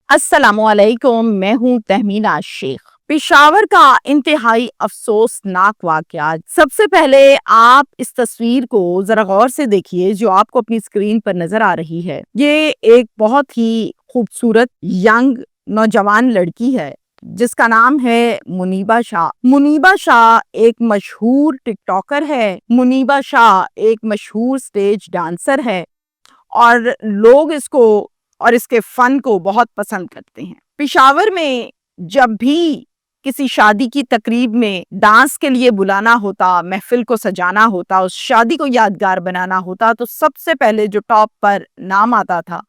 अस्सलामुअलैकुम, मैं हूँ तहमीना शेख। पेशावर का इंतहाई अफसोसनाक वाकया। सबसे पहले आप इस तस्वीर को जरा गौर से देखिए जो आपको अपनी स्क्रीन पर नजर आ रही है। ये एक बहुत ही खूबसूरत यंग नौजवान लड़की है जिसका नाम है मुनीबा शाह। मुनीबा शाह एक मशहूर टिकटॉकर है। मुनीबा शाह एक मशहूर स्टेज डांसर है और लोग इसको और इसके फन को बहुत पसंद करते हैं। पेशावर में जब भी किसी शादी की तकरीब में डांस के लिए बुलाना होता, महफिल को सजाना होता, उस शादी को यादगार बनाना होता, तो सबसे पहले जो टॉप पर नाम आता था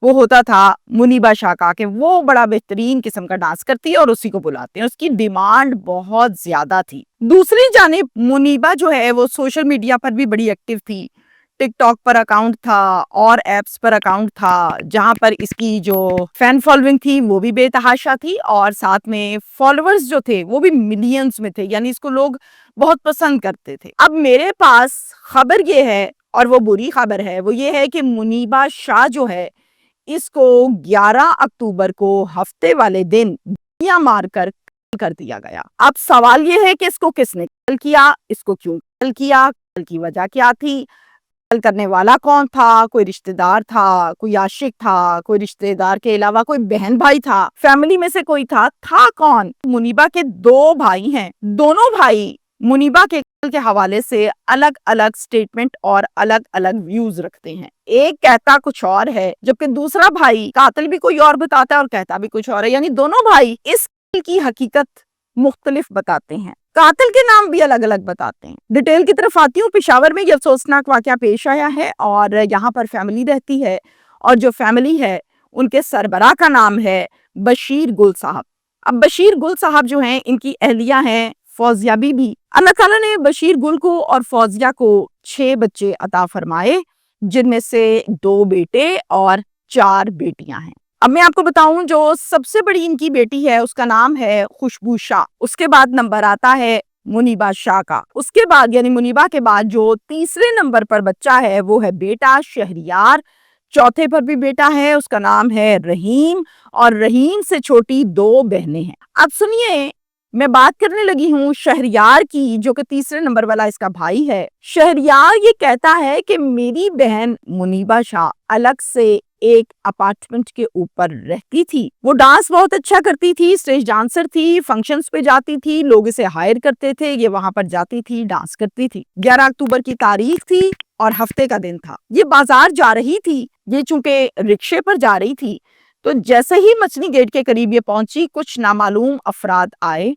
वो होता था मुनीबा शाह का, कि वो बड़ा बेहतरीन किस्म का डांस करती है और उसी को बुलाते हैं। उसकी डिमांड बहुत ज्यादा थी। दूसरी जानिब मुनीबा जो है वो सोशल मीडिया पर भी बड़ी एक्टिव थी। टिकटॉक पर अकाउंट था और एप्स पर अकाउंट था जहां पर इसकी जो फैन फॉलोइंग थी वो भी बेतहाशा थी और साथ में फॉलोअर्स जो थे वो भी मिलियंस में थे, यानी इसको लोग बहुत पसंद करते थे। अब मेरे पास खबर ये है, और वो बुरी खबर है, वो ये है कि मुनीबा शाह जो है इसको 11 अक्टूबर को हफ्ते वाले दिन गोलियां मारकर कर दिया गया। अब सवाल ये है कि इसको किसने कत्ल किया, इसको क्यों कत्ल किया, कत्ल की वजह क्या थी, कत्ल करने वाला कौन था, कोई रिश्तेदार था, कोई आशिक था, कोई रिश्तेदार के अलावा कोई बहन भाई था, फैमिली में से कोई था कौन। मुनीबा के दो भाई हैं। दोनों भाई मुनीबा के कत्ल के हवाले से अलग अलग स्टेटमेंट और अलग अलग व्यूज रखते हैं। एक कहता कुछ और है जबकि दूसरा भाई कातिल भी कोई और बताता है और कहता भी कुछ और है, यानी दोनों भाई इस कत्ल की हकीकत मुख्तलिफ बताते हैं, कातिल के नाम भी अलग अलग बताते हैं। डिटेल की तरफ आती हूँ। पेशावर में यह अफसोसनाक वाकया पेश आया है और यहाँ पर फैमिली रहती है और जो फैमिली है उनके सरबराह का नाम है बशीर गुल साहब। अब बशीर गुल साहब जो हैं इनकी अहलिया हैं फौजिया बीबी। अल्लाह ताला ने बशीर गुल को और फौजिया को 6 बच्चे अता फरमाए, जिनमें से 2 बेटे और 4 बेटियां हैं। अब मैं आपको बताऊं, जो सबसे बड़ी इनकी बेटी है उसका नाम है खुशबू शाह। उसके बाद नंबर आता है मुनीबा शाह का। उसके बाद यानी मुनीबा के बाद जो तीसरे नंबर पर बच्चा है वो है बेटा शहरियार। चौथे पर भी बेटा है, उसका नाम है रहीम, और रहीम से छोटी 2 बहनें हैं। अब सुनिए, मैं बात करने लगी हूँ शहरियार की, जो कि तीसरे नंबर वाला इसका भाई है। शहरियार ये कहता है कि मेरी बहन मुनीबा शाह अलग से एक अपार्टमेंट के ऊपर रहती थी। वो डांस बहुत अच्छा करती थी, स्टेज डांसर थी, फंक्शंस पे जाती थी, लोग इसे हायर करते थे, ये वहां पर जाती थी, डांस करती थी। 11 अक्टूबर की तारीख थी और हफ्ते का दिन था। ये बाजार जा रही थी, ये चूंकि रिक्शे पर जा रही थी, तो जैसे ही मछली गेट के करीब ये पहुंची, कुछ नामालूम अफराद आए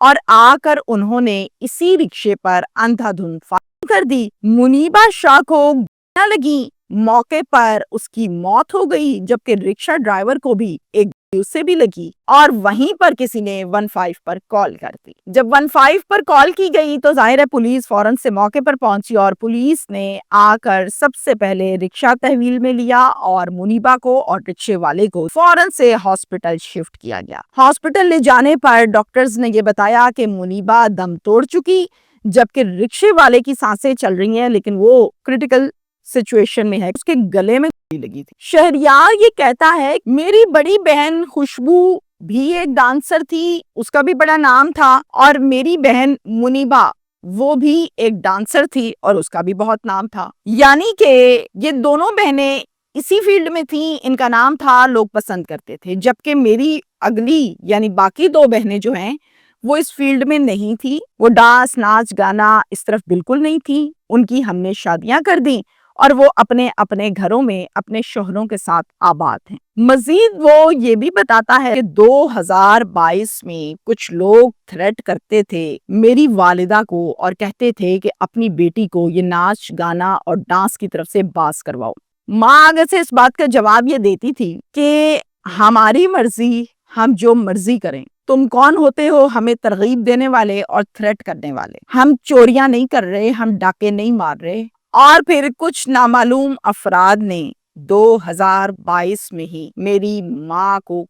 और आकर उन्होंने इसी रिक्शे पर अंधाधुंध फायरिंग कर दी। मुनीबा शाह को गोलियां लगी, मौके पर उसकी मौत हो गई, जबकि रिक्शा ड्राइवर को भी एक गोली उससे भी लगी और वहीं पर किसी ने 15 पर कॉल कर दी। जब 15 पर कॉल की गई तो जाहिर है पुलिस फौरन से मौके पर पहुंची और पुलिस ने आकर सबसे पहले रिक्शा तहवील में लिया और मुनीबा को और रिक्शे वाले को फौरन से हॉस्पिटल शिफ्ट किया गया। हॉस्पिटल ले जाने पर डॉक्टर्स ने ये बताया कि मुनीबा दम तोड़ चुकी, जबकि रिक्शे वाले की सांसें चल रही हैं लेकिन वो क्रिटिकल सिचुएशन में है, उसके गले में गोली लगी थी। शहरियार ये कहता है मेरी बड़ी बहन खुशबू भी एक डांसर थी, उसका भी बड़ा नाम था, और मेरी बहन मुनीबा वो भी एक डांसर थी और उसका भी बहुत नाम था। यानी कि ये दोनों बहनें इसी फील्ड में थी, इनका नाम था, लोग पसंद करते थे। जबकि मेरी अगली यानी बाकी 2 बहनें जो हैं वो इस फील्ड में नहीं थी, वो डांस नाच गाना इस तरफ बिल्कुल नहीं थी। उनकी हमने शादियां कर दी और वो अपने अपने घरों में अपने शोहरों के साथ आबाद हैं। मजीद वो ये भी बताता है कि 2022 में कुछ लोग थ्रेट करते थे मेरी वालिदा को और कहते थे कि अपनी बेटी को ये नाच गाना और डांस की तरफ से बास करवाओ। माँ आगे से इस बात का जवाब ये देती थी कि हमारी मर्जी, हम जो मर्जी करें, तुम कौन होते हो हमें तरगीब देने वाले और थ्रेट करने वाले। हम चोरियां नहीं कर रहे, हम डाके नहीं मार रहे। और फिर कुछ नामालूम अफराद ने 2022 में ही मेरी माँ को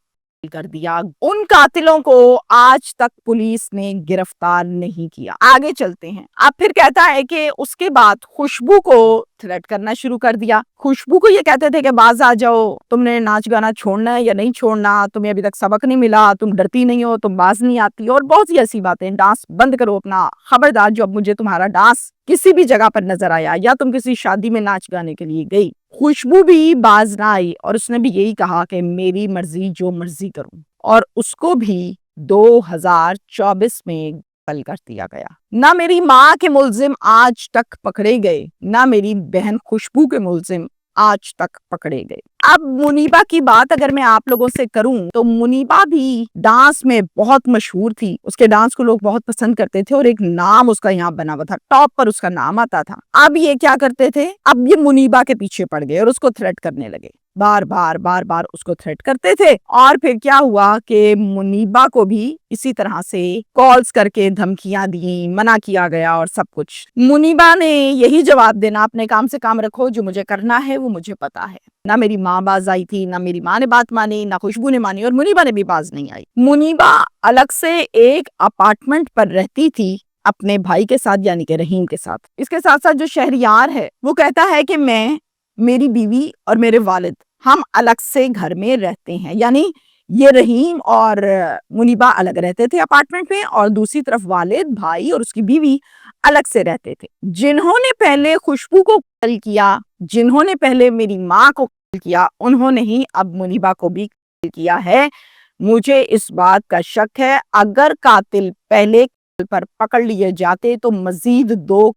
कर दिया। उन कातिलों को आज तक पुलिस ने गिरफ्तार नहीं किया। आगे चलते हैं। अब फिर कहता है कि उसके बाद खुशबू को थ्रेट करना शुरू कर दिया। खुशबू को ये कहते थे कि बाज आ जाओ, तुमने नाच गाना छोड़ना है या नहीं छोड़ना, तुम्हें अभी तक सबक नहीं मिला, तुम डरती नहीं हो, तुम बाज नहीं आती, और बहुत सी ऐसी बातें, डांस बंद करो अपना, खबरदार जो अब मुझे तुम्हारा डांस किसी भी जगह पर नजर आया या तुम किसी शादी में नाच गाने के लिए गई। खुशबू भी बाज ना आई और उसने भी यही कहा कि मेरी मर्जी, जो मर्जी करूं, और उसको भी 2024 में कल कर दिया गया। ना मेरी माँ के मुलजिम आज तक पकड़े गए, ना मेरी बहन खुशबू के मुलजिम आज तक पकड़े गए। अब मुनीबा की बात अगर मैं आप लोगों से करूं तो मुनीबा भी डांस में बहुत मशहूर थी, उसके डांस को लोग बहुत पसंद करते थे और एक नाम उसका यहाँ बना हुआ था, टॉप पर उसका नाम आता था। अब ये क्या करते थे, अब ये मुनीबा के पीछे पड़ गए और उसको थ्रेट करने लगे, बार बार उसको थ्रेट करते थे। और फिर क्या हुआ कि मुनीबा को भी इसी तरह से कॉल्स करके धमकियां दी, मना किया गया और सब कुछ। मुनीबा ने यही जवाब देना, अपने काम से काम रखो, जो मुझे करना है वो मुझे पता है। ना मेरी माँ बाज आई थी, ना मेरी माँ ने बात मानी, ना खुशबू ने मानी, और मुनीबा ने भी बाज नहीं आई। मुनीबा अलग से एक अपार्टमेंट पर रहती थी अपने भाई के साथ, यानी कि रहीम के साथ। इसके साथ साथ जो शहरियार है वो कहता है कि मैं, मेरी बीवी और मेरे वालिद हम अलग से घर में रहते हैं, यानी ये रहीम और मुनीबा अलग रहते थे अपार्टमेंट में, और दूसरी तरफ वालिद, भाई और उसकी बीवी अलग से रहते थे। जिन्होंने पहले खुशबू को कत्ल किया, जिन्होंने पहले मेरी माँ को कत्ल किया, उन्होंने ही अब मुनीबा को भी कत्ल किया है। मुझे इस बात का शक है, अगर कातिल पहले पर पकड़ लिए जाते तो मजीद 2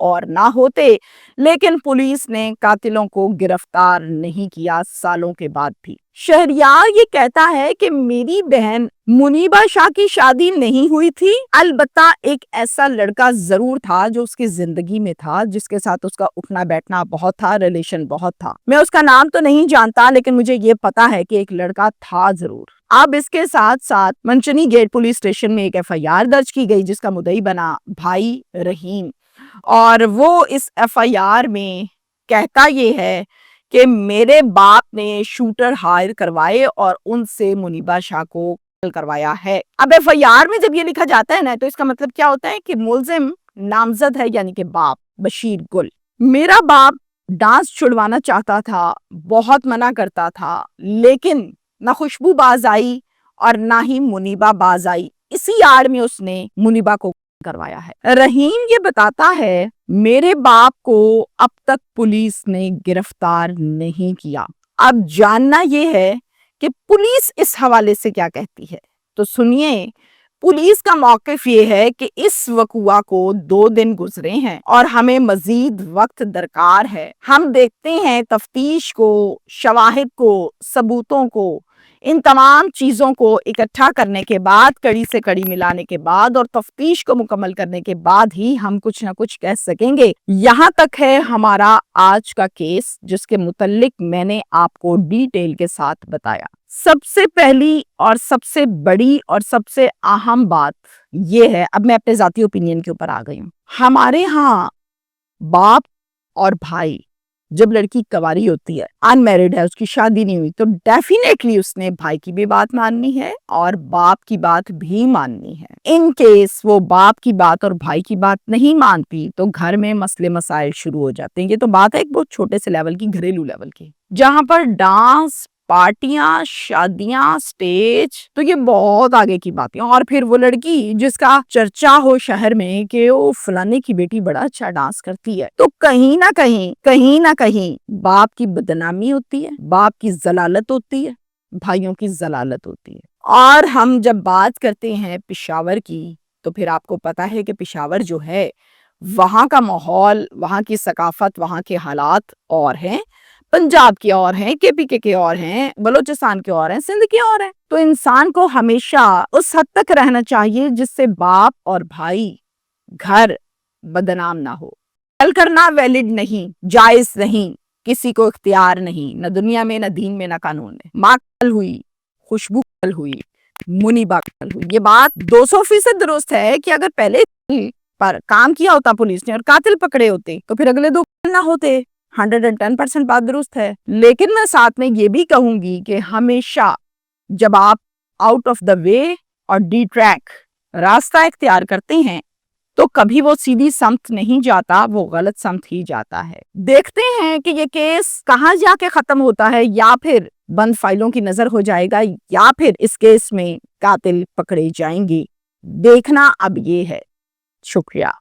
और ना होते, लेकिन पुलिस ने कातिलों को गिरफ्तार नहीं किया सालों के बाद भी। शहरियार ये कहता है कि मेरी बहन मुनीबा शाह की शादी नहीं हुई थी, अलबत्ता एक ऐसा लड़का जरूर था जो उसकी जिंदगी में था, जिसके साथ उसका उठना बैठना बहुत था, रिलेशन बहुत था। मैं उसका नाम तो नहीं जानता, लेकिन मुझे ये पता है कि एक लड़का था जरूर। अब इसके साथ साथ मंचनी गेट पुलिस स्टेशन में एक FIR दर्ज की गई, जिसका मुद्दई बना भाई रहीम, और वो इस FIR में कहता ये है कि मेरे बाप ने शूटर हायर करवाए और उनसे मुनीबा शाह को कत्ल करवाया है। अब FIR में जब ये लिखा जाता है ना, तो इसका मतलब क्या होता है कि मुलजिम नामजद है, यानी कि बाप बशीर गुल। मेरा बाप डांस छुड़वाना चाहता था, बहुत मना करता था, लेकिन ना खुशबू बाज आई और ना ही मुनीबा बाज आई। इसी आड़ में उसने मुनीबा को करवाया है। रहीम ये बताता है, मेरे बाप को अब तक पुलिस ने गिरफ्तार नहीं किया। अब जानना ये है कि पुलिस इस हवाले से क्या कहती है, तो सुनिए। पुलिस का मौक़िफ़ ये है कि इस वक़ुआ को 2 दिन गुजरे हैं और हमें मजीद वक्त दरकार है। हम देखते हैं तफ्तीश को, शवाहिद को, सबूतों को, इन तमाम चीज़ों को इकट्ठा करने के बाद, कड़ी से कड़ी मिलाने के बाद और तफ्तीश को मुकम्मल करने के बाद ही हम कुछ ना कुछ कह सकेंगे। यहाँ तक है हमारा आज का केस, जिसके मुतल्लिक मैंने आपको डिटेल के साथ बताया। सबसे पहली और सबसे बड़ी और सबसे अहम बात ये है, अब मैं अपने ज़ाती ओपिनियन के ऊपर आ गई हूँ। हमारे यहाँ बाप और भाई, जब लड़की कवारी होती है, अनमैरिड है, उसकी शादी नहीं हुई, तो डेफिनेटली उसने भाई की भी बात माननी है और बाप की बात भी माननी है। इन केस वो बाप की बात और भाई की बात नहीं मानती तो घर में मसले मसाइल शुरू हो जाते हैं। ये तो बात है एक बहुत छोटे से लेवल की, घरेलू लेवल की, जहां पर डांस, पार्टियां, शादियां, स्टेज, तो ये बहुत आगे की बातें। और फिर वो लड़की जिसका चर्चा हो शहर में कि वो फलाने की बेटी बड़ा अच्छा डांस करती है, तो कहीं ना कहीं बाप की बदनामी होती है, बाप की जलालत होती है, भाइयों की जलालत होती है। और हम जब बात करते हैं पेशावर की, तो फिर आपको पता है कि पेशावर जो है, वहाँ का माहौल, वहाँ की सकाफत, वहाँ के हालात और हैं, पंजाब के और हैं, KPK के और हैं, बलोचिस्तान के और हैं, सिंध के और हैं। तो इंसान को हमेशा उस हद तक रहना चाहिए जिससे बाप और भाई, घर बदनाम ना हो। कत्ल करना वैलिड नहीं, जायज नहीं, किसी को इख्तियार नहीं, न दुनिया में, न दीन में, न कानून में। माँ कत्ल हुई, खुशबू कत्ल हुई, मुनीबा कत्ल हुई। ये बात 200% दुरुस्त है कि अगर पहले पर काम किया होता पुलिस ने और कातिल पकड़े होते तो फिर अगले 2 ना होते। 110% बात दुरुस्त है। लेकिन मैं साथ में ये भी कहूंगी कि हमेशा जब आप आउट ऑफ द वे और डिट्रैक रास्ता इख्तियार करते हैं, تو کبھی وہ سیدھی سمت نہیں جاتا، وہ غلط سمت ہی جاتا ہے۔ دیکھتے ہیں کہ یہ کیس کہاں جا کے ختم ہوتا ہے، یا پھر بند فائلوں کی نظر ہو جائے گا، یا پھر اس کیس میں قاتل پکڑے جائیں گے۔ دیکھنا اب یہ ہے۔ شکریہ۔